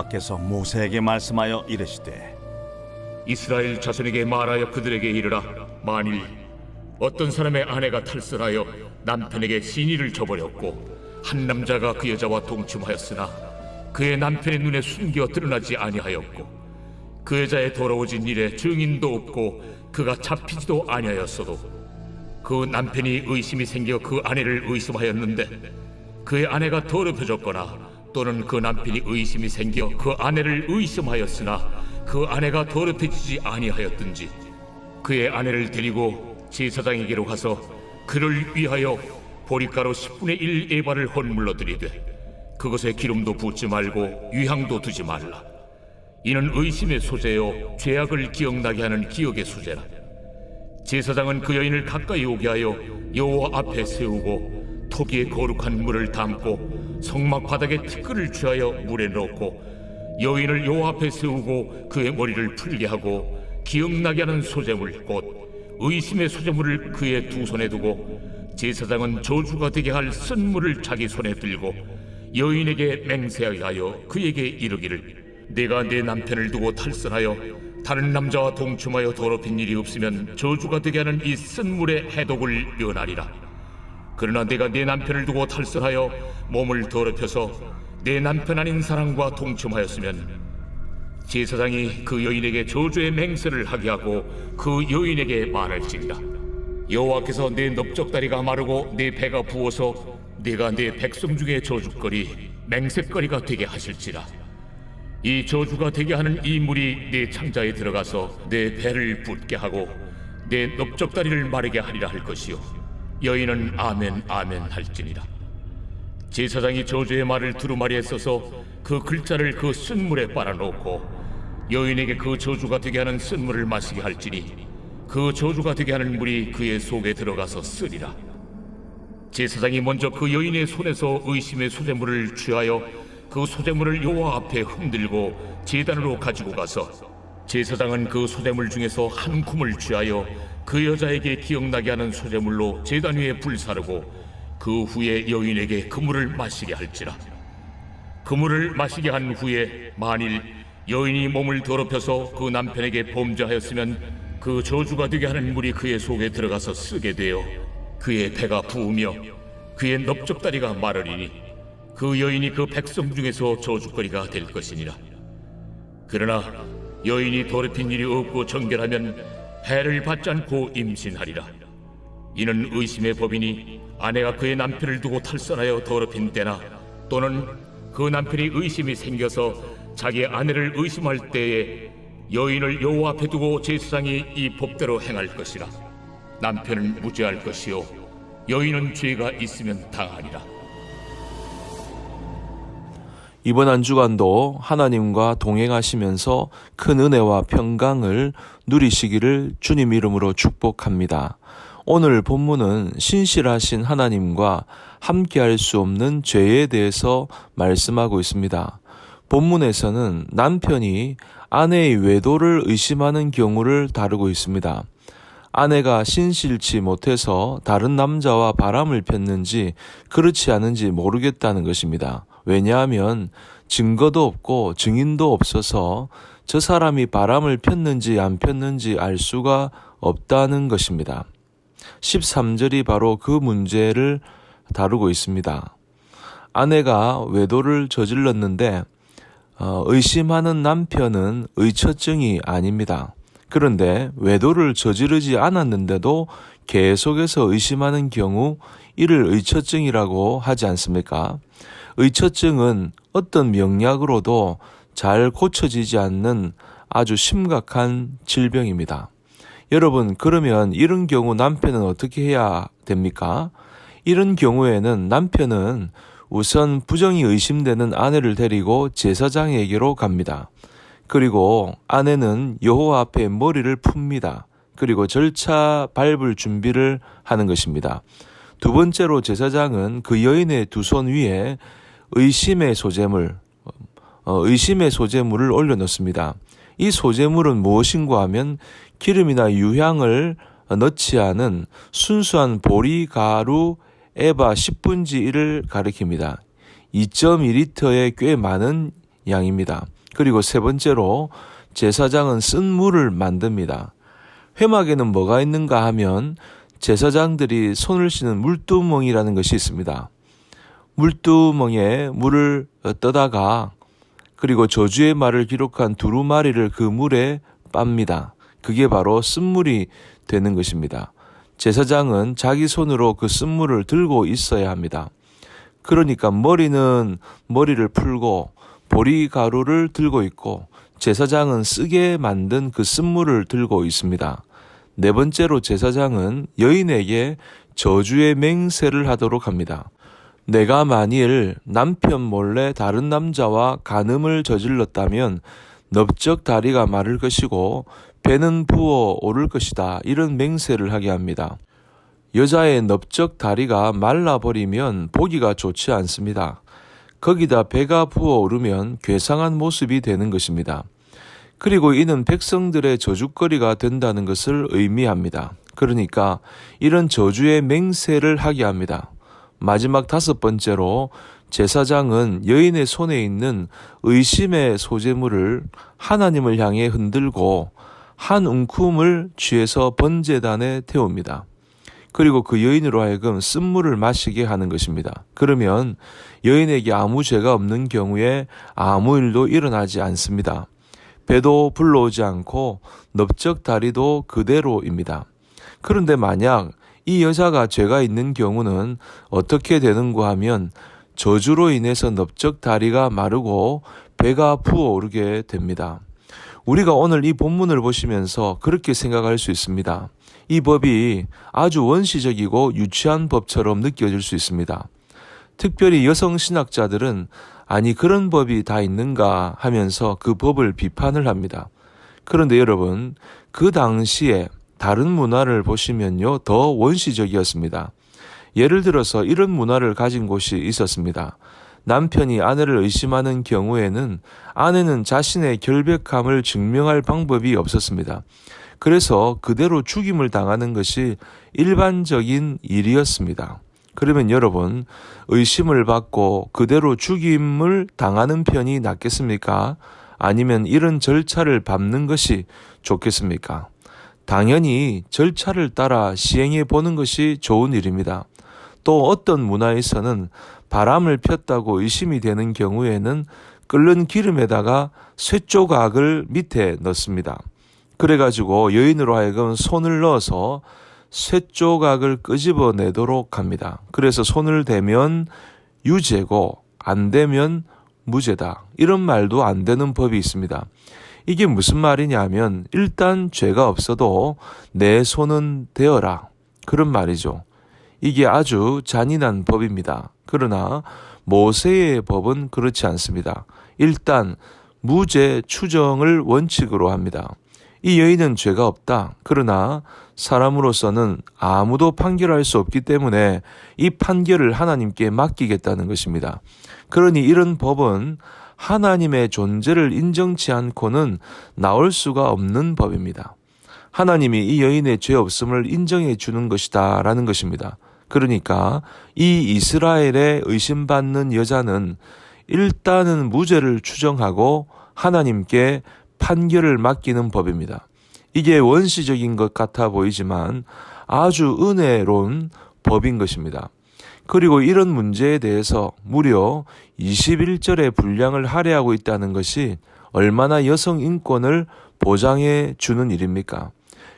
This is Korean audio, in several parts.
여호와께서 모세에게 말씀하여 이르시되 이스라엘 자손에게 말하여 그들에게 이르라. 만일 어떤 사람의 아내가 탈선하여 남편에게 시니를 저버렸고 한 남자가 그 여자와 동침하였으나 그의 남편의 눈에 숨겨 드러나지 아니하였고 그 여자의 더러워진 일에 증인도 없고 그가 잡히지도 아니하였어도 그 남편이 의심이 생겨 그 아내를 의심하였는데 그의 아내가 더럽혀졌거나 또는 그 남편이 의심이 생겨 그 아내를 의심하였으나 그 아내가 더럽혀지지 아니하였든지 그의 아내를 데리고 제사장에게로 가서 그를 위하여 보리가루 10분의 1 에바를 헌물로 드리되 그것에 기름도 붓지 말고 유향도 두지 말라. 이는 의심의 소재요 죄악을 기억나게 하는 기억의 소재라. 제사장은 그 여인을 가까이 오게 하여 여호와 앞에 세우고 토기에 거룩한 물을 담고 성막 바닥에 티끌을 취하여 물에 넣고 여인을 여호와 앞에 세우고 그의 머리를 풀게 하고 기억나게 하는 소재물 곧 의심의 소재물을 그의 두 손에 두고 제사장은 저주가 되게 할 쓴물을 자기 손에 들고 여인에게 맹세하게 하여 그에게 이르기를 내가 내 남편을 두고 탈선하여 다른 남자와 동침하여 더럽힌 일이 없으면 저주가 되게 하는 이 쓴물의 해독을 면하리라. 그러나 내가 내 남편을 두고 탈선하여 몸을 더럽혀서 내 남편 아닌 사람과 동침하였으면 제사장이 그 여인에게 저주의 맹세를 하게 하고 그 여인에게 말할지니라. 여호와께서 내 넓적다리가 마르고 내 배가 부어서 네가 내 백성 중에 저주거리 맹세거리가 되게 하실지라. 이 저주가 되게 하는 이 물이 내 창자에 들어가서 내 배를 붓게 하고 내 넓적다리를 마르게 하리라 할 것이요 여인은 아멘 아멘 할지니라. 제사장이 저주의 말을 두루마리에 써서 그 글자를 그 쓴물에 빨아놓고 여인에게 그 저주가 되게 하는 쓴물을 마시게 할지니 그 저주가 되게 하는 물이 그의 속에 들어가서 쓰리라. 제사장이 먼저 그 여인의 손에서 의심의 소재물을 취하여 그 소재물을 여호와 앞에 흔들고 제단으로 가지고 가서 제사장은 그 소재물 중에서 한 쿰을 취하여 그 여자에게 기억나게 하는 소재물로 제단 위에 불사르고 그 후에 여인에게 그 물을 마시게 할지라. 그 물을 마시게 한 후에 만일 여인이 몸을 더럽혀서 그 남편에게 범죄하였으면 그 저주가 되게 하는 물이 그의 속에 들어가서 쓰게 되어 그의 배가 부으며 그의 넓적다리가 마르리니 그 여인이 그 백성 중에서 저주거리가 될 것이니라. 그러나 여인이 더럽힌 일이 없고 정결하면 해를 받지 않고 임신하리라. 이는 의심의 법이니 아내가 그의 남편을 두고 탈선하여 더럽힌 때나 또는 그 남편이 의심이 생겨서 자기 아내를 의심할 때에 여인을 여호와 앞에 두고 제사장이 이 법대로 행할 것이라. 남편은 무죄할 것이요 여인은 죄가 있으면 당하리라. 이번 한 주간도 하나님과 동행하시면서 큰 은혜와 평강을 누리시기를 주님 이름으로 축복합니다. 오늘 본문은 신실하신 하나님과 함께할 수 없는 죄에 대해서 말씀하고 있습니다. 본문에서는 남편이 아내의 외도를 의심하는 경우를 다루고 있습니다. 아내가 신실치 못해서 다른 남자와 바람을 폈는지 그렇지 않은지 모르겠다는 것입니다. 왜냐하면 증거도 없고 증인도 없어서 저 사람이 바람을 폈는지 안 폈는지 알 수가 없다는 것입니다. 13절이 바로 그 문제를 다루고 있습니다. 아내가 외도를 저질렀는데 의심하는 남편은 의처증이 아닙니다. 그런데 외도를 저지르지 않았는데도 계속해서 의심하는 경우 이를 의처증이라고 하지 않습니까? 의처증은 어떤 명약으로도 잘 고쳐지지 않는 아주 심각한 질병입니다. 여러분, 그러면 이런 경우 남편은 어떻게 해야 됩니까? 이런 경우에는 남편은 우선 부정이 의심되는 아내를 데리고 제사장에게로 갑니다. 그리고 아내는 여호와 앞에 머리를 풉니다. 그리고 절차 밟을 준비를 하는 것입니다. 두 번째로 제사장은 그 여인의 두 손 위에 의심의 소재물을 올려놓습니다. 이 소재물은 무엇인가 하면 기름이나 유향을 넣지 않은 순수한 보리가루 에바 10분지 1을 가리킵니다. 2.2리터의 꽤 많은 양입니다. 그리고 세 번째로 제사장은 쓴 물을 만듭니다. 회막에는 뭐가 있는가 하면 제사장들이 손을 씻는 물두멍이라는 것이 있습니다. 물두멍에 물을 떠다가 그리고 저주의 말을 기록한 두루마리를 그 물에 빱니다. 그게 바로 쓴물이 되는 것입니다. 제사장은 자기 손으로 그 쓴물을 들고 있어야 합니다. 그러니까 머리는 머리를 풀고 보리가루를 들고 있고 제사장은 쓰게 만든 그 쓴물을 들고 있습니다. 네 번째로 제사장은 여인에게 저주의 맹세를 하도록 합니다. 내가 만일 남편 몰래 다른 남자와 간음을 저질렀다면 넓적 다리가 마를 것이고 배는 부어 오를 것이다. 이런 맹세를 하게 합니다. 여자의 넓적 다리가 말라버리면 보기가 좋지 않습니다. 거기다 배가 부어오르면 괴상한 모습이 되는 것입니다. 그리고 이는 백성들의 저주거리가 된다는 것을 의미합니다. 그러니까 이런 저주의 맹세를 하게 합니다. 마지막 다섯 번째로 제사장은 여인의 손에 있는 의심의 소재물을 하나님을 향해 흔들고 한 움큼을 취해서 번제단에 태웁니다. 그리고 그 여인으로 하여금 쓴물을 마시게 하는 것입니다. 그러면 여인에게 아무 죄가 없는 경우에 아무 일도 일어나지 않습니다. 배도 불러오지 않고 넓적 다리도 그대로입니다. 그런데 만약 이 여자가 죄가 있는 경우는 어떻게 되는가 하면 저주로 인해서 넓적 다리가 마르고 배가 부어오르게 됩니다. 우리가 오늘 이 본문을 보시면서 그렇게 생각할 수 있습니다. 이 법이 아주 원시적이고 유치한 법처럼 느껴질 수 있습니다. 특별히 여성 신학자들은 아니 그런 법이 다 있는가 하면서 그 법을 비판을 합니다. 그런데 여러분, 그 당시에 다른 문화를 보시면요, 더 원시적이었습니다. 예를 들어서 이런 문화를 가진 곳이 있었습니다. 남편이 아내를 의심하는 경우에는 아내는 자신의 결백함을 증명할 방법이 없었습니다. 그래서 그대로 죽임을 당하는 것이 일반적인 일이었습니다. 그러면 여러분, 의심을 받고 그대로 죽임을 당하는 편이 낫겠습니까? 아니면 이런 절차를 밟는 것이 좋겠습니까? 당연히 절차를 따라 시행해 보는 것이 좋은 일입니다. 또 어떤 문화에서는 바람을 폈다고 의심이 되는 경우에는 끓는 기름에다가 쇠조각을 밑에 넣습니다. 그래가지고 여인으로 하여금 손을 넣어서 쇠조각을 끄집어내도록 합니다. 그래서 손을 대면 유죄고 안 되면 무죄다. 이런 말도 안 되는 법이 있습니다. 이게 무슨 말이냐 하면 일단 죄가 없어도 내 손은 대어라. 그런 말이죠. 이게 아주 잔인한 법입니다. 그러나 모세의 법은 그렇지 않습니다. 일단 무죄 추정을 원칙으로 합니다. 이 여인은 죄가 없다. 그러나 사람으로서는 아무도 판결할 수 없기 때문에 이 판결을 하나님께 맡기겠다는 것입니다. 그러니 이런 법은 하나님의 존재를 인정치 않고는 나올 수가 없는 법입니다. 하나님이 이 여인의 죄 없음을 인정해 주는 것이다 라는 것입니다. 그러니까 이 이스라엘의 의심받는 여자는 일단은 무죄를 추정하고 하나님께 판결을 맡기는 법입니다. 이게 원시적인 것 같아 보이지만 아주 은혜로운 법인 것입니다. 그리고 이런 문제에 대해서 무려 21절의 분량을 할애하고 있다는 것이 얼마나 여성 인권을 보장해 주는 일입니까?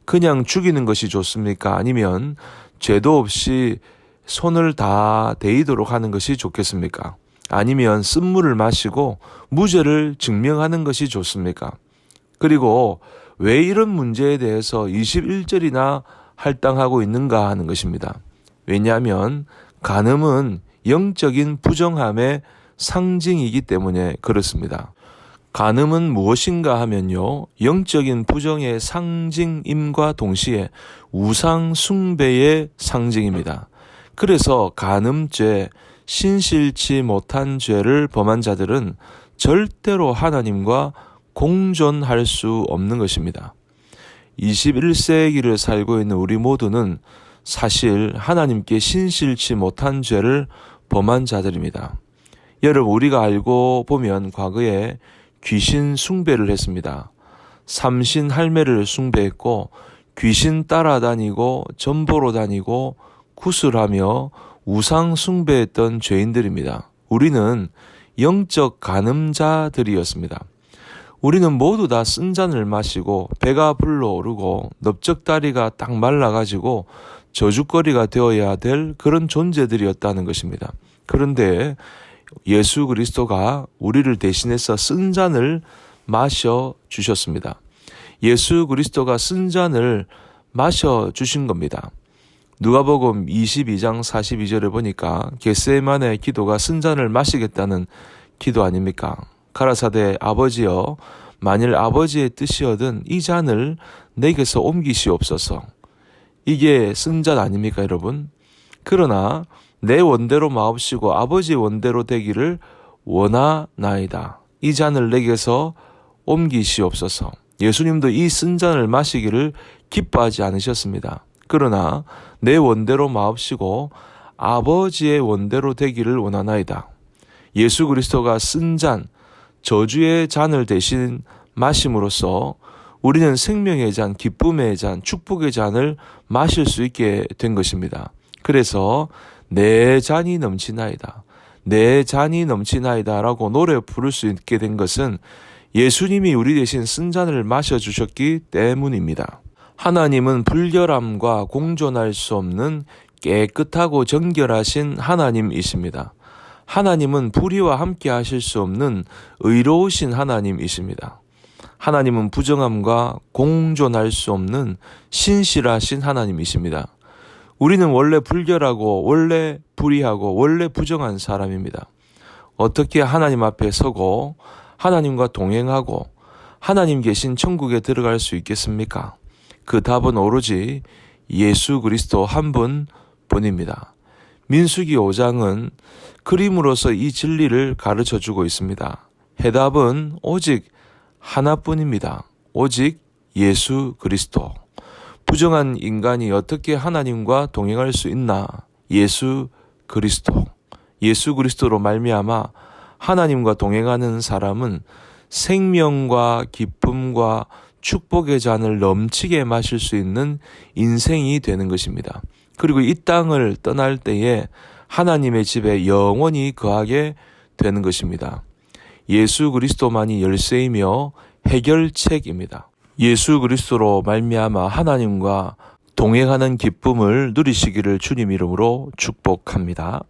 그냥 죽이는 것이 좋습니까? 아니면 죄도 없이 손을 다 대이도록 하는 것이 좋겠습니까? 아니면 쓴물을 마시고 무죄를 증명하는 것이 좋습니까? 그리고 왜 이런 문제에 대해서 21절이나 할당하고 있는가 하는 것입니다. 왜냐하면 간음은 영적인 부정함의 상징이기 때문에 그렇습니다. 간음은 무엇인가 하면요, 영적인 부정의 상징임과 동시에 우상 숭배의 상징입니다. 그래서 간음죄, 신실치 못한 죄를 범한 자들은 절대로 하나님과 공존할 수 없는 것입니다. 21세기를 살고 있는 우리 모두는 사실 하나님께 신실치 못한 죄를 범한 자들입니다. 여러분, 우리가 알고 보면 과거에 귀신 숭배를 했습니다. 삼신 할매를 숭배했고 귀신 따라다니고 전보로 다니고 구슬하며 우상 숭배했던 죄인들입니다. 우리는 영적 간음자들이었습니다. 우리는 모두 다 쓴 잔을 마시고 배가 불러오르고 넓적다리가 딱 말라가지고 저주거리가 되어야 될 그런 존재들이었다는 것입니다. 그런데 예수 그리스도가 우리를 대신해서 쓴 잔을 마셔 주셨습니다. 예수 그리스도가 쓴 잔을 마셔 주신 겁니다. 누가복음 22장 42절에 보니까 겟세마네 기도가 쓴 잔을 마시겠다는 기도 아닙니까? 가라사대 아버지여, 만일 아버지의 뜻이거든 이 잔을 내게서 옮기시옵소서. 이게 쓴 잔 아닙니까, 여러분? 그러나 내 원대로 마옵시고 아버지의 원대로 되기를 원하나이다. 이 잔을 내게서 옮기시옵소서. 예수님도 이 쓴 잔을 마시기를 기뻐하지 않으셨습니다. 그러나 내 원대로 마옵시고 아버지의 원대로 되기를 원하나이다. 예수 그리스도가 쓴 잔, 저주의 잔을 대신 마심으로써 우리는 생명의 잔, 기쁨의 잔, 축복의 잔을 마실 수 있게 된 것입니다. 그래서 내 잔이 넘치나이다, 내 잔이 넘치나이다 라고 노래 부를 수 있게 된 것은 예수님이 우리 대신 쓴 잔을 마셔주셨기 때문입니다. 하나님은 불결함과 공존할 수 없는 깨끗하고 정결하신 하나님이십니다. 하나님은 불의와 함께 하실 수 없는 의로우신 하나님이십니다. 하나님은 부정함과 공존할 수 없는 신실하신 하나님이십니다. 우리는 원래 불결하고 원래 불의하고 원래 부정한 사람입니다. 어떻게 하나님 앞에 서고 하나님과 동행하고 하나님 계신 천국에 들어갈 수 있겠습니까? 그 답은 오로지 예수 그리스도 한 분뿐입니다. 민수기 5장은 그림으로서 이 진리를 가르쳐주고 있습니다. 해답은 오직 하나뿐입니다. 오직 예수 그리스도. 부정한 인간이 어떻게 하나님과 동행할 수 있나? 예수 그리스도. 예수 그리스도로 말미암아 하나님과 동행하는 사람은 생명과 기쁨과 축복의 잔을 넘치게 마실 수 있는 인생이 되는 것입니다. 그리고 이 땅을 떠날 때에 하나님의 집에 영원히 거하게 되는 것입니다. 예수 그리스도만이 열쇠이며 해결책입니다. 예수 그리스도로 말미암아 하나님과 동행하는 기쁨을 누리시기를 주님 이름으로 축복합니다.